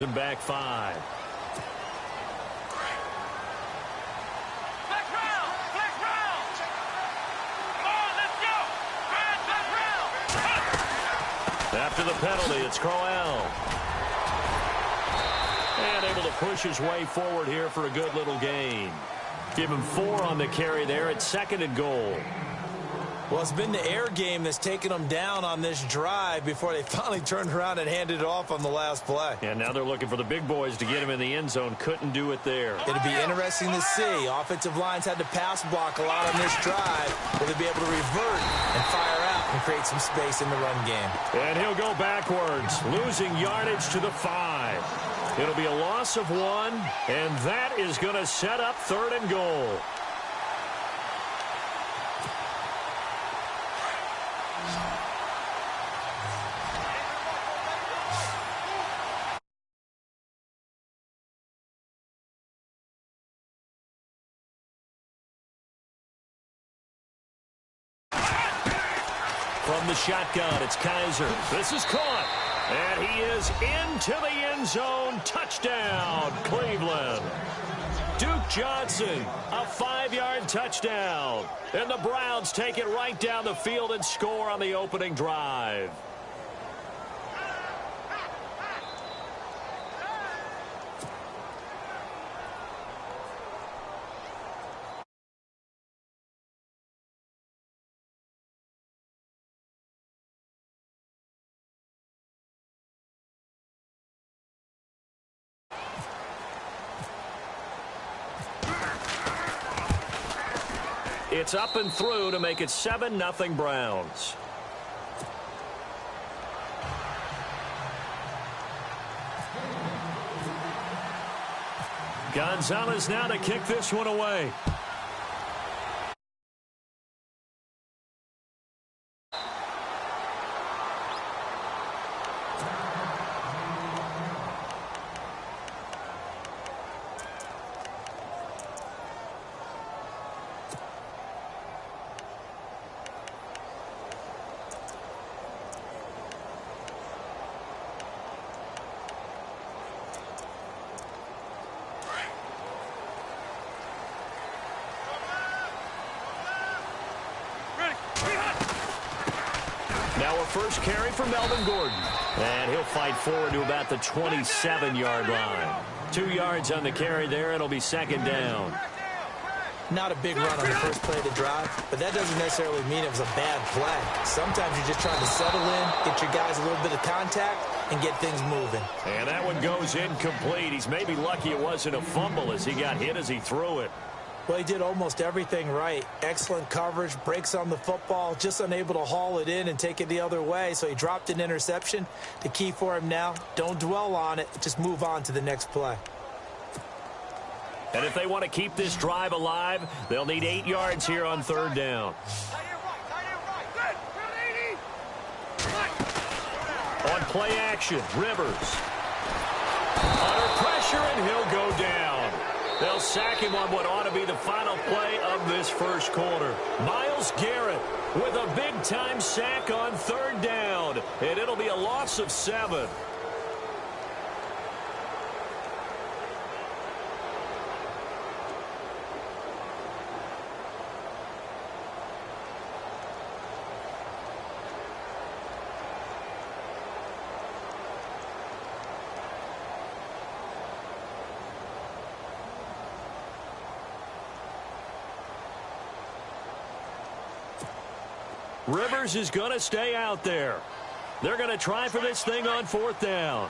Back 5. After the penalty, it's Crowell. And able to push his way forward here for a good little gain. Give him 4 on the carry there at 2nd and goal. Well, it's been the air game that's taken them down on this drive before they finally turned around and handed it off on the last play. And now they're looking for the big boys to get him in the end zone. Couldn't do it there. It'll be interesting to see. Offensive lines had to pass block a lot on this drive. Will they be able to revert and fire out and create some space in the run game? And he'll go backwards, losing yardage to the 5. It'll be a loss of 1, and that is going to set up 3rd and goal. From the shotgun, it's Kaiser. This is caught. And he is into the end zone. Touchdown, Cleveland. Duke Johnson, a 5-yard touchdown. And the Browns take it right down the field and score on the opening drive. It's up and through to make it 7-0 Browns. Gonzalez now to kick this one away. First carry for Melvin Gordon. And he'll fight forward to about the 27-yard line. 2 yards on the carry there. It'll be 2nd down. Not a big run on the first play of the drive, but that doesn't necessarily mean it was a bad play. Sometimes you're just trying to settle in, get your guys a little bit of contact, and get things moving. And that one goes incomplete. He's maybe lucky it wasn't a fumble as he got hit as he threw it. Well, he did almost everything right. Excellent coverage, breaks on the football, just unable to haul it in and take it the other way, so he dropped an interception. The key for him now, don't dwell on it, just move on to the next play. And if they want to keep this drive alive, they'll need 8 yards here on 3rd down. On play action, Rivers. Under pressure, and he'll go down. They'll sack him on what ought to be the final play of this first quarter. Myles Garrett with a big-time sack on 3rd down, and it'll be a loss of 7. Rivers is going to stay out there. They're going to try for this thing on 4th down.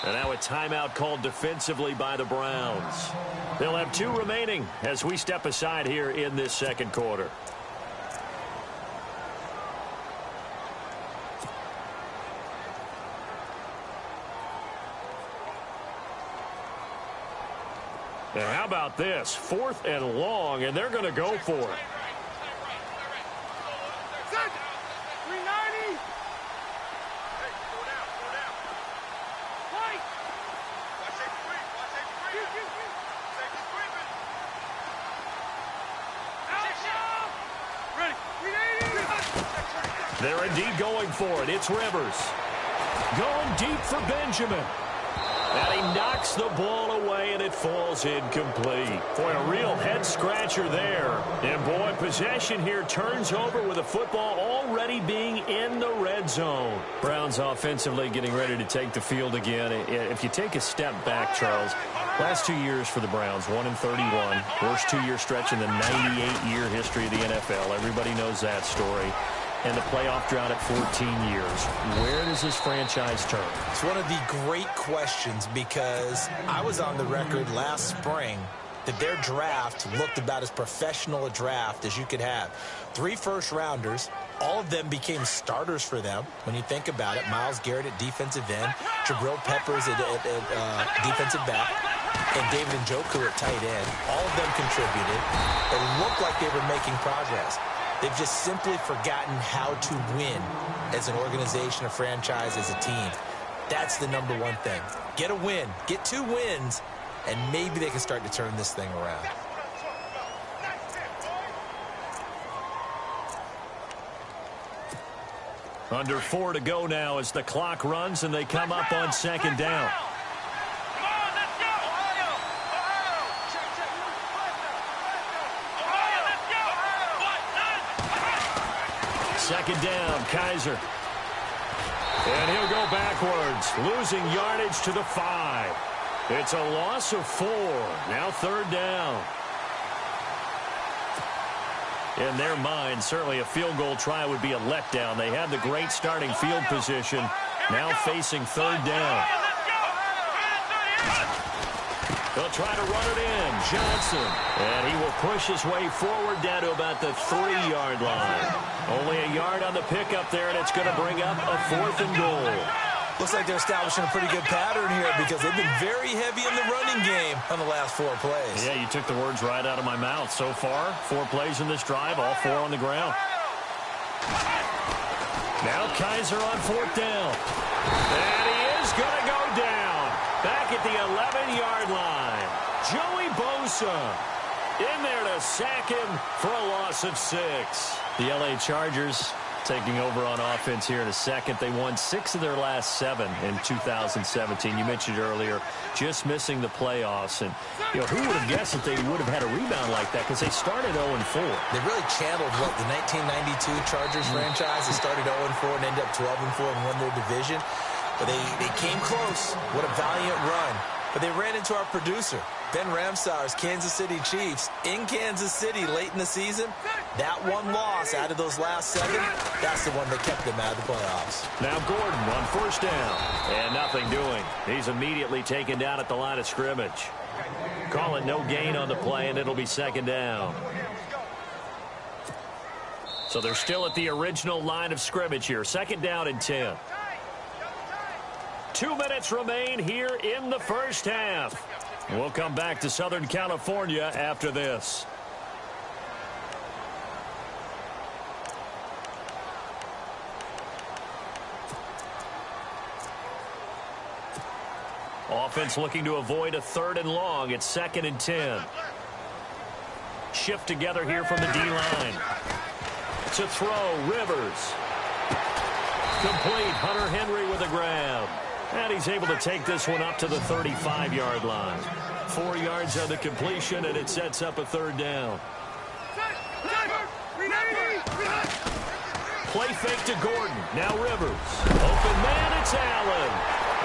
And now a timeout called defensively by the Browns. They'll have 2 remaining as we step aside here in this 2nd quarter. And how about this? 4th and long, and they're going to go for it. They're indeed going for it. It's Rivers. Going deep for Benjamin. And he knocks the ball away, and it falls incomplete. Boy, a real head-scratcher there. And, boy, possession here turns over with the football already being in the red zone. Browns offensively getting ready to take the field again. If you take a step back, Charles, last 2 years for the Browns, 1-31. Worst two-year stretch in the 98-year history of the NFL. Everybody knows that story. And the playoff drought at 14 years. Where does this franchise turn? It's one of the great questions because I was on the record last spring that their draft looked about as professional a draft as you could have. 3 first-rounders, all of them became starters for them when you think about it. Myles Garrett at defensive end, Jabril Peppers at defensive back, and David Njoku at tight end. All of them contributed. It looked like they were making progress. They've just simply forgotten how to win as an organization, a franchise, as a team. That's the number one thing. Get a win. Get 2 wins, and maybe they can start to turn this thing around. Under 4 to go now as the clock runs and they come up on second down. Second down, Kaiser. And he'll go backwards, losing yardage to the 5. It's a loss of 4. Now third down. In their mind, certainly a field goal try would be a letdown. They had the great starting field position, now facing third down. They'll try to run it in. Johnson. And he will push his way forward down to about the 3-yard line. Only a yard on the pickup there, and it's going to bring up a 4th and goal. Looks like they're establishing a pretty good pattern here because they've been very heavy in the running game on the last 4 plays. Yeah, you took the words right out of my mouth. So far, 4 plays in this drive, all 4 on the ground. Now Kaiser on 4th down. And he is going to go down. Back at the 11-yard line. Joey Bosa in there to sack him for a loss of 6. The L.A. Chargers taking over on offense here in a second. They won 6 of their last 7 in 2017. You mentioned earlier, just missing the playoffs. And, you know, who would have guessed that they would have had a rebound like that because they started 0-4. They really channeled what the 1992 Chargers franchise. They started 0-4 and ended up 12-4 and won their division. But they came close. What a valiant run. But they ran into our producer, Ben Ramsauer's Kansas City Chiefs in Kansas City late in the season. That one loss out of those last 7, that's the one that kept them out of the playoffs. Now Gordon on 1st down. And nothing doing. He's immediately taken down at the line of scrimmage. Call it no gain on the play, and it'll be 2nd down. So they're still at the original line of scrimmage here. 2nd down and 10. 2 minutes remain here in the first half. We'll come back to Southern California after this. Offense looking to avoid a 3rd and long. It's 2nd and 10. Shift together here from the D-line. To throw, Rivers. Complete, Hunter Henry with a grab. And he's able to take this one up to the 35-yard line. 4 yards on the completion, and it sets up a 3rd down. Play fake to Gordon. Now Rivers. Open man, it's Allen.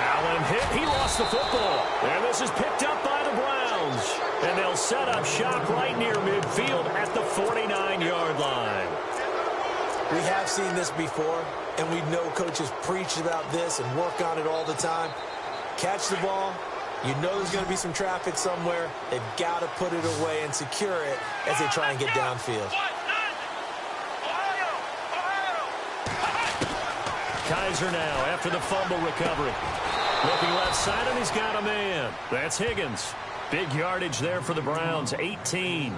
Allen hit. He lost the football. And this is picked up by the Browns. And they'll set up shop right near midfield at the 49-yard line. We have seen this before, and we know coaches preach about this and work on it all the time. Catch the ball. You know there's going to be some traffic somewhere. They've got to put it away and secure it as they try and get downfield. Kaiser now after the fumble recovery. Looking left side, and he's got a man. That's Higgins. Big yardage there for the Browns, 18.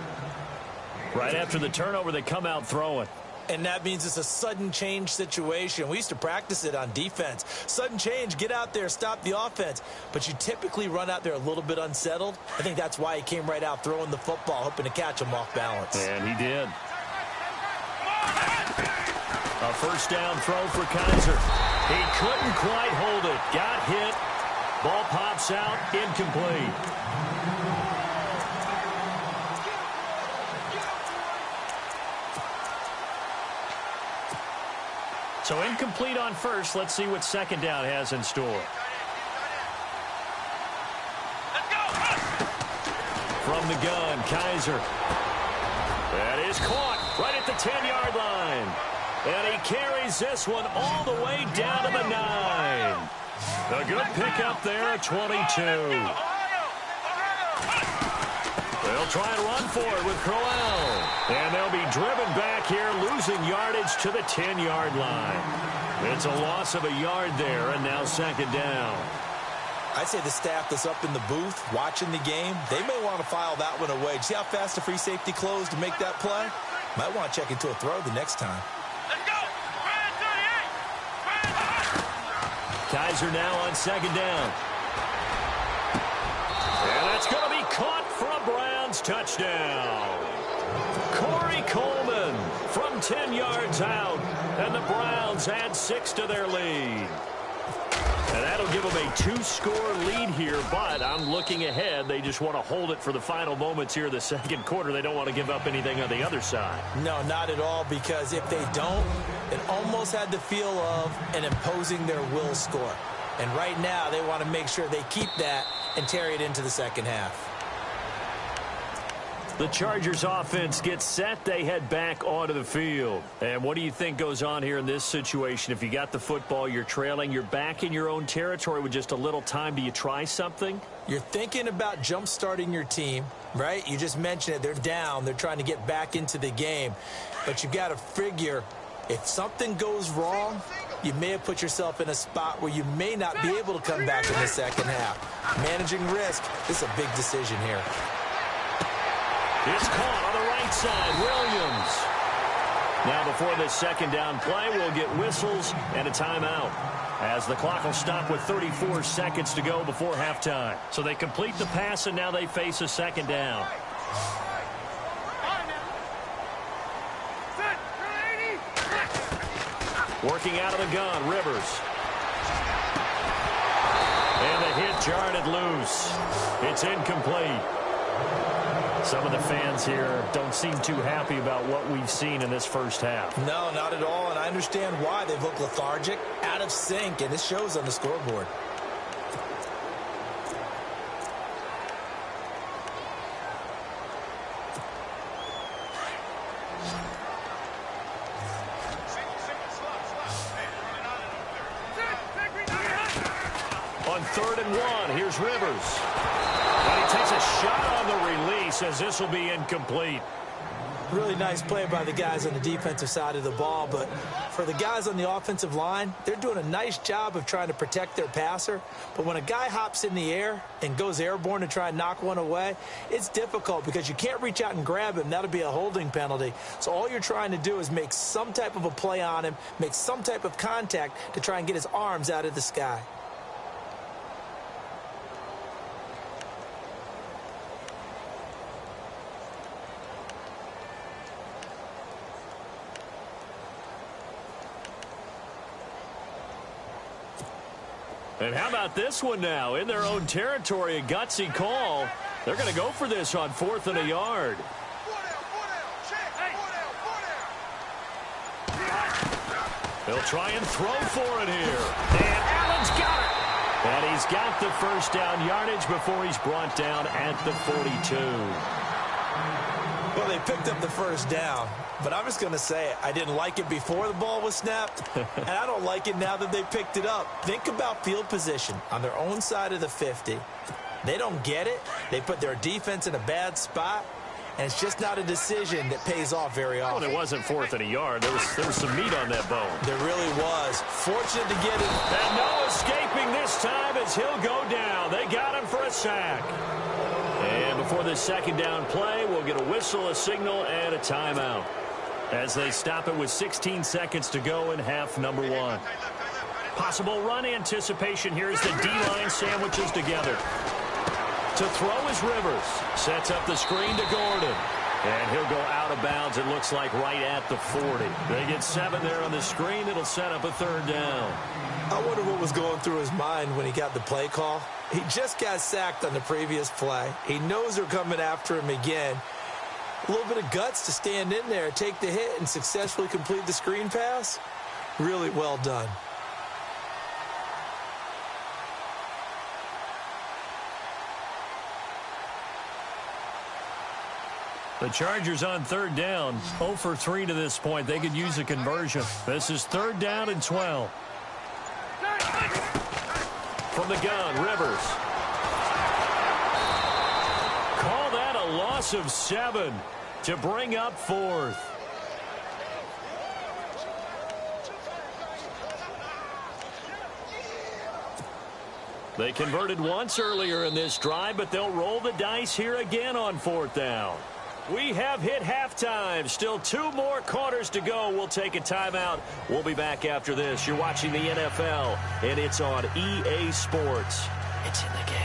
Right after the turnover, they come out throwing. And that means it's a sudden change situation. We used to practice it on defense. Sudden change, get out there, stop the offense. But you typically run out there a little bit unsettled. I think that's why he came right out throwing the football, hoping to catch him off balance. And he did. A first down throw for Kaiser. He couldn't quite hold it. Got hit. Ball pops out. Incomplete. So incomplete on first. Let's see what second down has in store. From the gun, Kaiser. That is caught right at the 10-yard line. And he carries this one all the way down to the 9. A good pickup there at 22. They'll try and run for it with Crowell. And they'll be driven back here, losing yardage to the 10-yard line. It's a loss of a yard there, and now second down. I'd say the staff that's up in the booth watching the game, they may want to file that one away. See how fast the free safety closed to make that play? Might want to check into a throw the next time. Let's go! Kaiser now on second down. And that's going to be caught for a Browns touchdown. Corey Coleman from 10 yards out. And the Browns add 6 to their lead. And that'll give them a 2-score lead here, but I'm looking ahead. They just want to hold it for the final moments here of the second quarter. They don't want to give up anything on the other side. No, not at all, because if they don't, it almost had the feel of an imposing their will score. And right now, they want to make sure they keep that and carry it into the second half. The Chargers offense gets set. They head back onto the field. And what do you think goes on here in this situation? If you got the football, you're trailing, you're back in your own territory with just a little time. Do you try something? You're thinking about jump-starting your team, right? You just mentioned it. They're down. They're trying to get back into the game. But you got to figure, if something goes wrong, you may have put yourself in a spot where you may not be able to come back in the second half. Managing risk is a big decision here. It's caught on the right side. Williams. Now before this second down play, we'll get whistles and a timeout, as the clock will stop with 34 seconds to go before halftime. So they complete the pass, and now they face a second down. Working out of the gun, Rivers. And the hit jarred it loose. It's incomplete. Some of the fans here don't seem too happy about what we've seen in this first half. No, not at all, and I understand why. They look lethargic, out of sync, and it shows on the scoreboard. On 3rd and 1, here's Rivers. And he takes a shot on the release, as this will be incomplete. Really nice play by the guys on the defensive side of the ball, but for the guys on the offensive line, they're doing a nice job of trying to protect their passer. But when a guy hops in the air and goes airborne to try and knock one away, it's difficult because you can't reach out and grab him. That'll be a holding penalty. So all you're trying to do is make some type of a play on him, make some type of contact to try and get his arms out of the sky. And how about this one now? In their own territory, a gutsy call. They're going to go for this on 4th and a yard. They'll try and throw for it here. And Allen's got it. And he's got the first down yardage before he's brought down at the 42. Well, they picked up the first down, but I'm just going to say it. I didn't like it before the ball was snapped, and I don't like it now that they picked it up. Think about field position on their own side of the 50. They don't get it. They put their defense in a bad spot, and it's just not a decision that pays off very often. Well, it wasn't 4th and a yard. There was some meat on that bone. There really was. Fortunate to get it. And no escaping this time as he'll go down. They got him for a sack. And before this second down play, we'll get a whistle, a signal, and a timeout, as they stop it with 16 seconds to go in half number 1. Possible run anticipation here as the D-line sandwiches together. To throw is Rivers. Sets up the screen to Gordon. And he'll go out of bounds, it looks like, right at the 40. They get 7 there on the screen. It'll set up a third down. I wonder what was going through his mind when he got the play call. He just got sacked on the previous play. He knows they're coming after him again. A little bit of guts to stand in there, take the hit, and successfully complete the screen pass. Really well done. The Chargers on third down, 0 for 3 to this point. They could use a conversion. This is third down and 12. From the gun, Rivers. Call that a loss of 7 to bring up fourth. They converted once earlier in this drive, but they'll roll the dice here again on fourth down. We have hit halftime. Still 2 more quarters to go. We'll take a timeout. We'll be back after this. You're watching the NFL, and it's on EA Sports. It's in the game.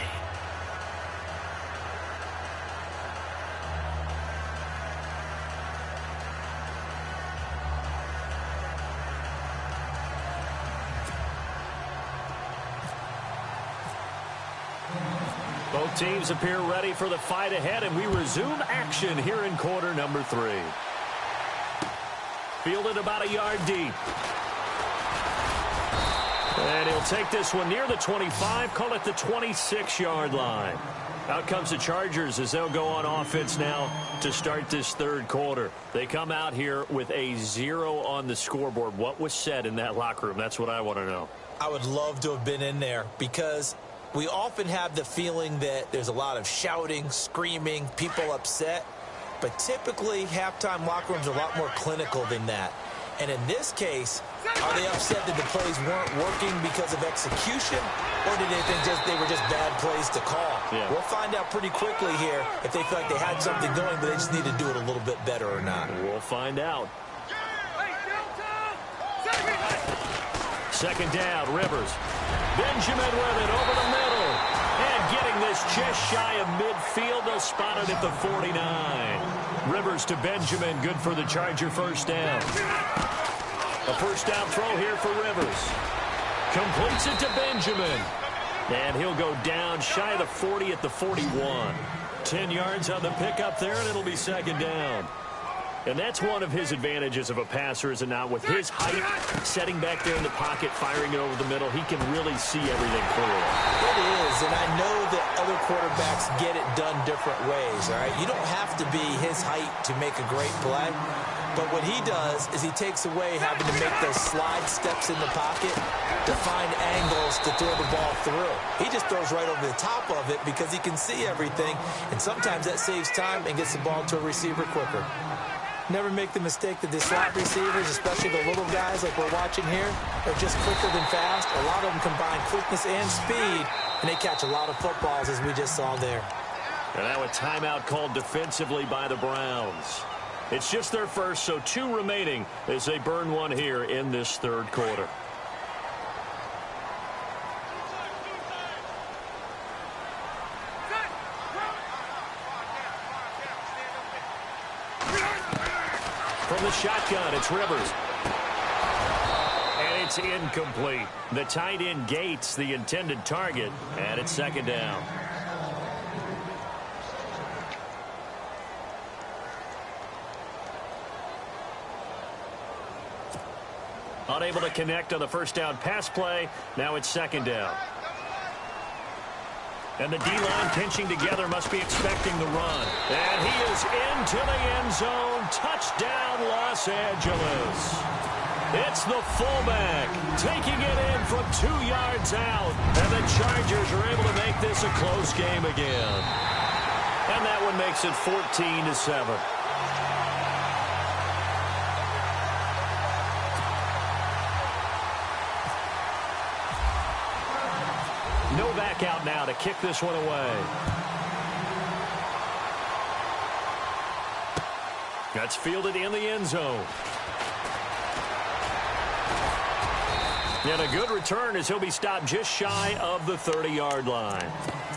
Both teams appear ready for the fight ahead, and we resume action here in quarter number 3. Fielded about a yard deep. And he'll take this one near the 25, call it the 26-yard line. Out comes the Chargers as they'll go on offense now to start this third quarter. They come out here with a 0 on the scoreboard. What was said in that locker room? That's what I want to know. I would love to have been in there because we often have the feeling that there's a lot of shouting, screaming, people upset. But typically, halftime locker rooms are a lot more clinical than that. And in this case, are they upset that the plays weren't working because of execution? Or did they think they were just bad plays to call? Yeah. We'll find out pretty quickly here if they feel like they had something going, but they just need to do it a little bit better or not. We'll find out. Second down, Rivers. Benjamin with it over the middle. And getting this just shy of midfield. They'll spot it at the 49. Rivers to Benjamin. Good for the Charger first down. A first down throw here for Rivers. Completes it to Benjamin. And he'll go down shy of the 40 at the 41. 10 yards on the pickup there, and it'll be second down. And that's one of his advantages of a passer, is it not? With his height, setting back there in the pocket, firing it over the middle, he can really see everything clearly. It is, and I know that other quarterbacks get it done different ways, all right? You don't have to be his height to make a great play. But what he does is he takes away having to make those slide steps in the pocket to find angles to throw the ball through. He just throws right over the top of it because he can see everything, and sometimes that saves time and gets the ball to a receiver quicker. Never make the mistake that the slot receivers, especially the little guys like we're watching here, are just quicker than fast. A lot of them combine quickness and speed, and they catch a lot of footballs, as we just saw there. And now a timeout called defensively by the Browns. It's just their first, so 2 remaining as they burn one here in this third quarter. From the shotgun, it's Rivers. And it's incomplete. The tight end Gates, the intended target, and it's second down. Unable to connect on the first down pass play. Now it's second down. And the D-line pinching together, must be expecting the run. And he is into the end zone. Touchdown, Los Angeles. It's the fullback taking it in from 2 yards out. And the Chargers are able to make this a close game again. And that one makes it 14-7. No back out now to kick this one away. That's fielded in the end zone. And a good return as he'll be stopped just shy of the 30-yard line.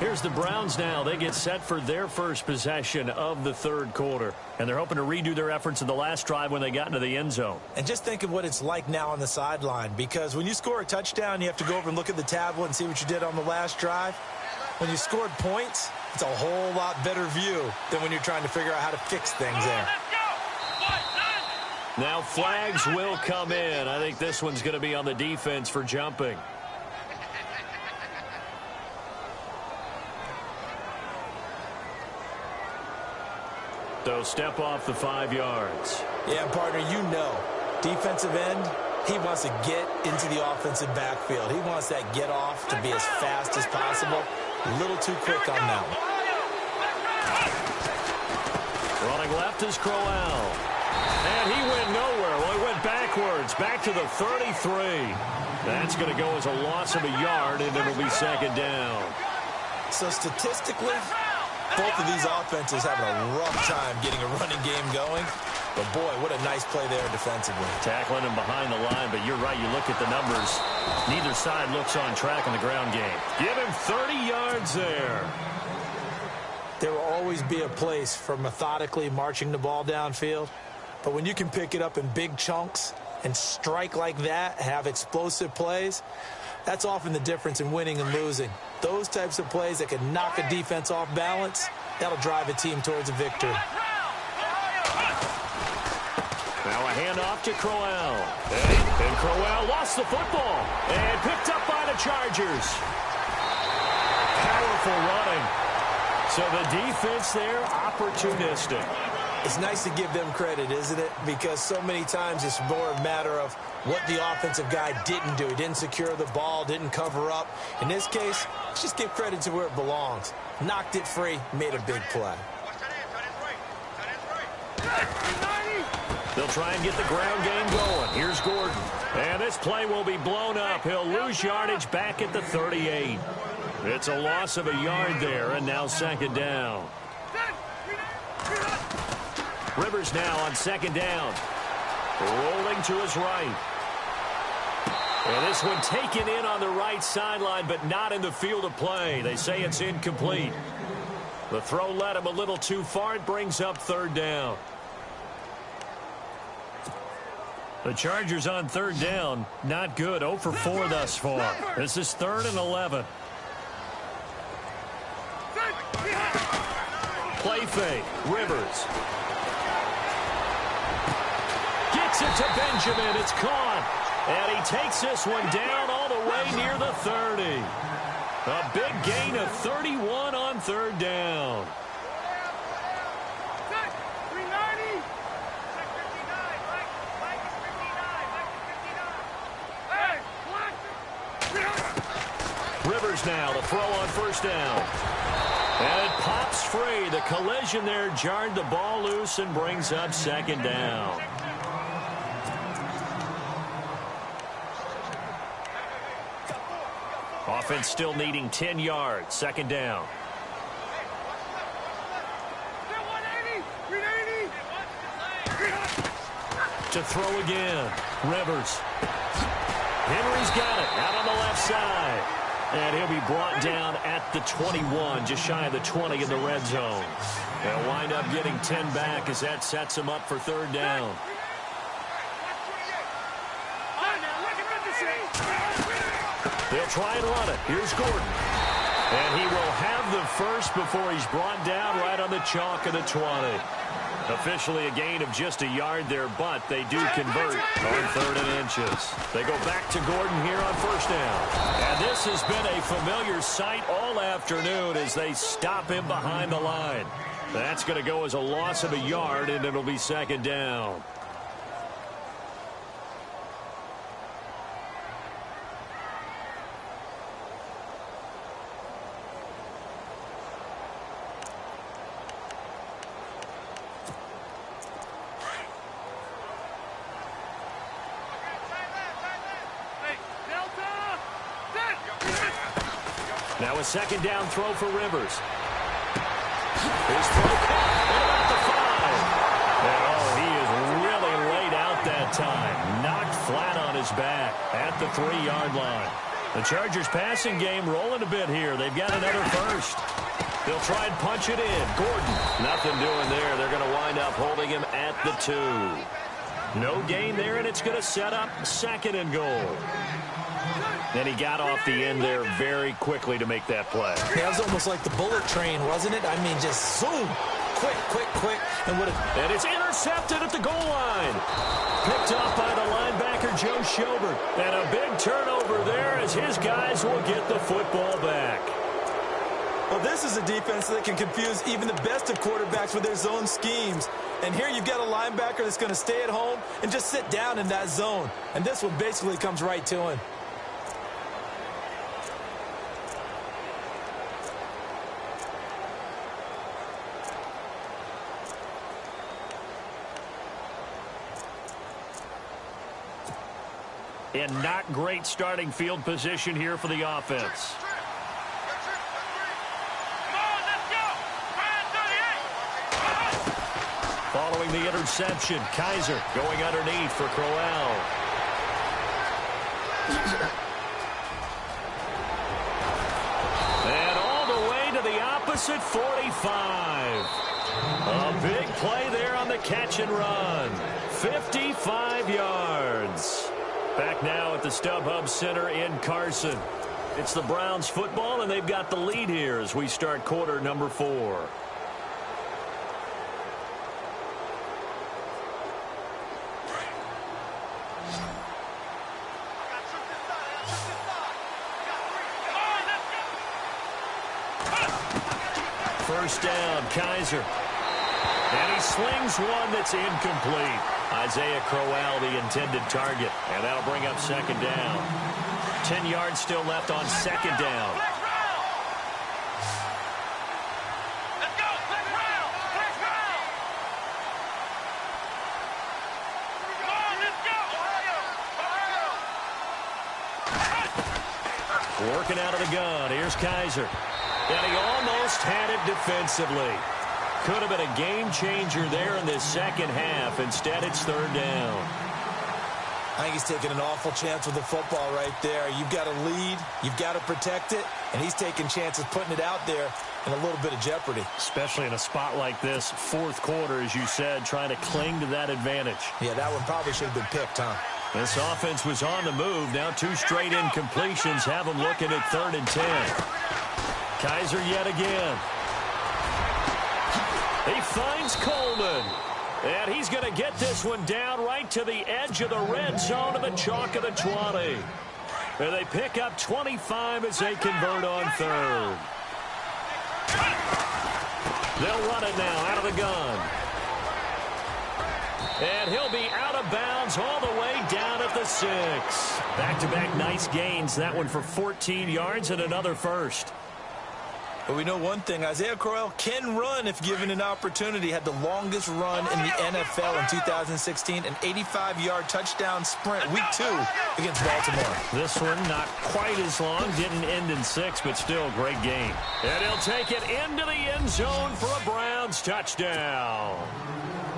Here's the Browns now. They get set for their first possession of the third quarter. And they're hoping to redo their efforts in the last drive when they got into the end zone. And just think of what it's like now on the sideline. Because when you score a touchdown, you have to go over and look at the tablet and see what you did on the last drive. When you scored points, it's a whole lot better view than when you're trying to figure out how to fix things there. Now flags will come in. I think this one's going to be on the defense for jumping. So step off the 5 yards. Yeah, partner, you know, defensive end, he wants to get into the offensive backfield. He wants that get off to be as fast as possible. A little too quick on that one. Running left is Crowell. And he went nowhere. Well, he went backwards, back to the 33. That's going to go as a loss of a yard, and it'll be second down. So statistically, both of these offenses having a rough time getting a running game going. But, boy, what a nice play there defensively. Tackling him behind the line, but you're right. You look at the numbers. Neither side looks on track in the ground game. Give him 30 yards there. There will always be a place for methodically marching the ball downfield. But when you can pick it up in big chunks and strike like that, have explosive plays, that's often the difference in winning and losing. Those types of plays that can knock a defense off balance, that'll drive a team towards a victory. Now a handoff to Crowell. And Crowell lost the football and picked up by the Chargers. Powerful running. So the defense there, opportunistic. It's nice to give them credit, isn't it? Because so many times it's more a matter of what the offensive guy didn't do. He didn't secure the ball, didn't cover up. In this case, let's just give credit to where it belongs. Knocked it free, made a big play. They'll try and get the ground game going. Here's Gordon. And this play will be blown up. He'll lose yardage back at the 38. It's a loss of a yard there, and now second down. Rivers now on second down. Rolling to his right. And this one taken in on the right sideline, but not in the field of play. They say it's incomplete. The throw led him a little too far. It brings up third down. The Chargers on third down. Not good. 0 for 4 thus far. This is 3rd and 11. Play fake. Rivers. Gets it to Benjamin. It's caught. And he takes this one down all the way near the 30. A big gain of 31 on third down. Rivers now to throw on first down. And it pops free. The collision there jarred the ball loose and brings up second down. Offense still needing 10 yards. Second down. To throw again. Rivers. Henry's got it out on the left side. And he'll be brought down at the 21, just shy of the 20 in the red zone. They'll wind up getting 10 back as that sets him up for third down. They'll try and run it. Here's Gordon. And he will have the first before he's brought down right on the chalk of the 20. Officially a gain of just a yard there, but they do convert on 3rd and inches. They go back to Gordon here on first down. And this has been a familiar sight all afternoon as they stop him behind the line. That's going to go as a loss of a yard, and it'll be second down. Now a second down throw for Rivers. His throw caught at about the 5. And, oh, he is really laid out that time. Knocked flat on his back at the 3-yard line. The Chargers passing game rolling a bit here. They've got another first. They'll try and punch it in. Gordon, nothing doing there. They're going to wind up holding him at the 2. No gain there, and it's going to set up 2nd and goal. And he got off the end there very quickly to make that play. Yeah, it was almost like the bullet train, wasn't it? I mean, just zoom. Quick, quick, quick. And it's intercepted at the goal line. Picked off by the linebacker, Joe Schobert. And a big turnover there as his guys will get the football back. Well, this is a defense that can confuse even the best of quarterbacks with their zone schemes. And here you've got a linebacker that's going to stay at home and just sit down in that zone. And this one basically comes right to him. And not great starting field position here for the offense. Following the interception, Kaiser going underneath for Crowell. And all the way to the opposite 45. A big play there on the catch and run. 55 yards. Back now at the StubHub Center in Carson. It's the Browns football, and they've got the lead here as we start quarter number 4. First down, Kaiser. And he slings one that's incomplete. Isaiah Crowell, the intended target. And that'll bring up 2nd down. 10 yards still left on 2nd down. Working out of the gun. Here's Kaiser. And he almost had it defensively. Could have been a game changer there in this second half. Instead, it's 3rd down. I think he's taking an awful chance with the football right there. You've got to lead. You've got to protect it. And he's taking chances putting it out there in a little bit of jeopardy. Especially in a spot like this, 4th quarter, as you said, trying to cling to that advantage. Yeah, that one probably should have been picked, huh? This offense was on the move. Now 2 straight incompletions have them looking at 3rd and 10. Kaiser yet again. He finds Coleman. And he's going to get this one down right to the edge of the red zone of the chalk of the 20. And they pick up 25 as they convert on 3rd. They'll run it now out of the gun. And he'll be out of bounds all the way down at the 6. Back-to-back nice gains. That one for 14 yards and another first. But we know one thing, Isaiah Crowell can run if given an opportunity. Had the longest run in the NFL in 2016, an 85-yard touchdown sprint, week 2 against Baltimore. This one not quite as long, didn't end in 6, but still a great game. And he'll take it into the end zone for a Browns touchdown.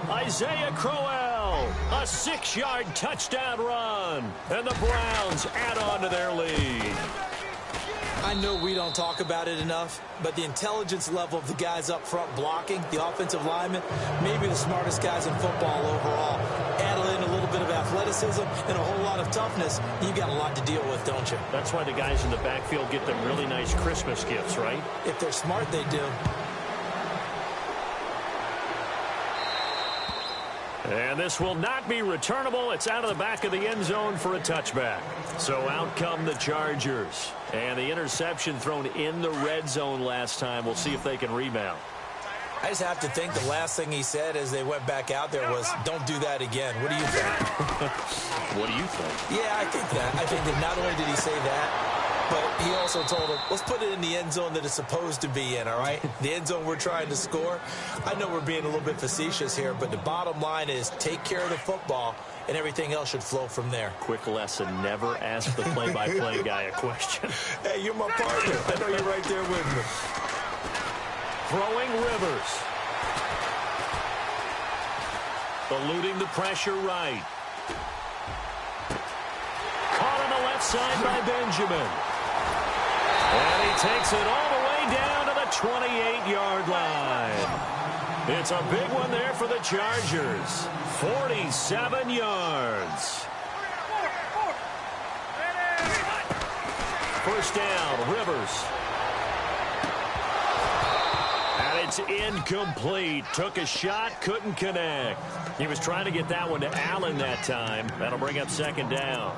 Isaiah Crowell, a 6-yard touchdown run, and the Browns add on to their lead. I know we don't talk about it enough, but the intelligence level of the guys up front blocking, the offensive linemen, maybe the smartest guys in football overall. Add in a little bit of athleticism and a whole lot of toughness, you've got a lot to deal with, don't you? That's why the guys in the backfield get them really nice Christmas gifts, right? If they're smart, they do. And this will not be returnable. It's out of the back of the end zone for a touchback. So out come the Chargers. And the interception thrown in the red zone last time. We'll see if they can rebound. I just have to think the last thing he said as they went back out there was, don't do that again. What do you think? What do you think? Yeah, I think that. I think that not only did he say that, but he also told him, let's put it in the end zone that it's supposed to be in, all right? The end zone we're trying to score. I know we're being a little bit facetious here, but the bottom line is take care of the football, and everything else should flow from there. Quick lesson, never ask the play-by-play guy a question. Hey, you're my partner. I know you're right there with me. Throwing Rivers. Eluding the pressure right. outside by Benjamin. And he takes it all the way down to the 28-yard line. It's a big one there for the Chargers. 47 yards. First down, Rivers. And it's incomplete. Took a shot, couldn't connect. He was trying to get that one to Allen that time. That'll bring up second down.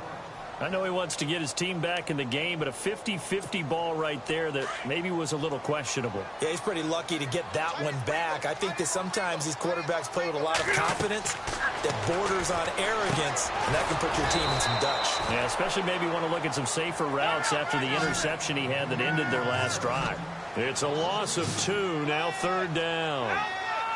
I know he wants to get his team back in the game, but a 50-50 ball right there that maybe was a little questionable. Yeah, he's pretty lucky to get that one back. I think that sometimes these quarterbacks play with a lot of confidence that borders on arrogance, and that can put your team in some Dutch. Yeah, especially maybe want to look at some safer routes after the interception he had that ended their last drive. It's a loss of 2, now third down.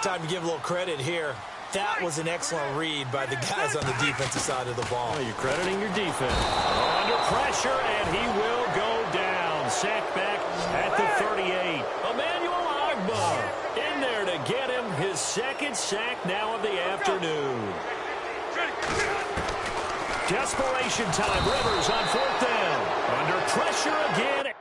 Time to give a little credit here. That was an excellent read by the guys on the defensive side of the ball. Well, you're crediting your defense. Under pressure, and he will go down. Sacked back at the 38. Emmanuel Ogbah in there to get him his second sack now of the afternoon. Desperation time. Rivers on fourth down. Under pressure again.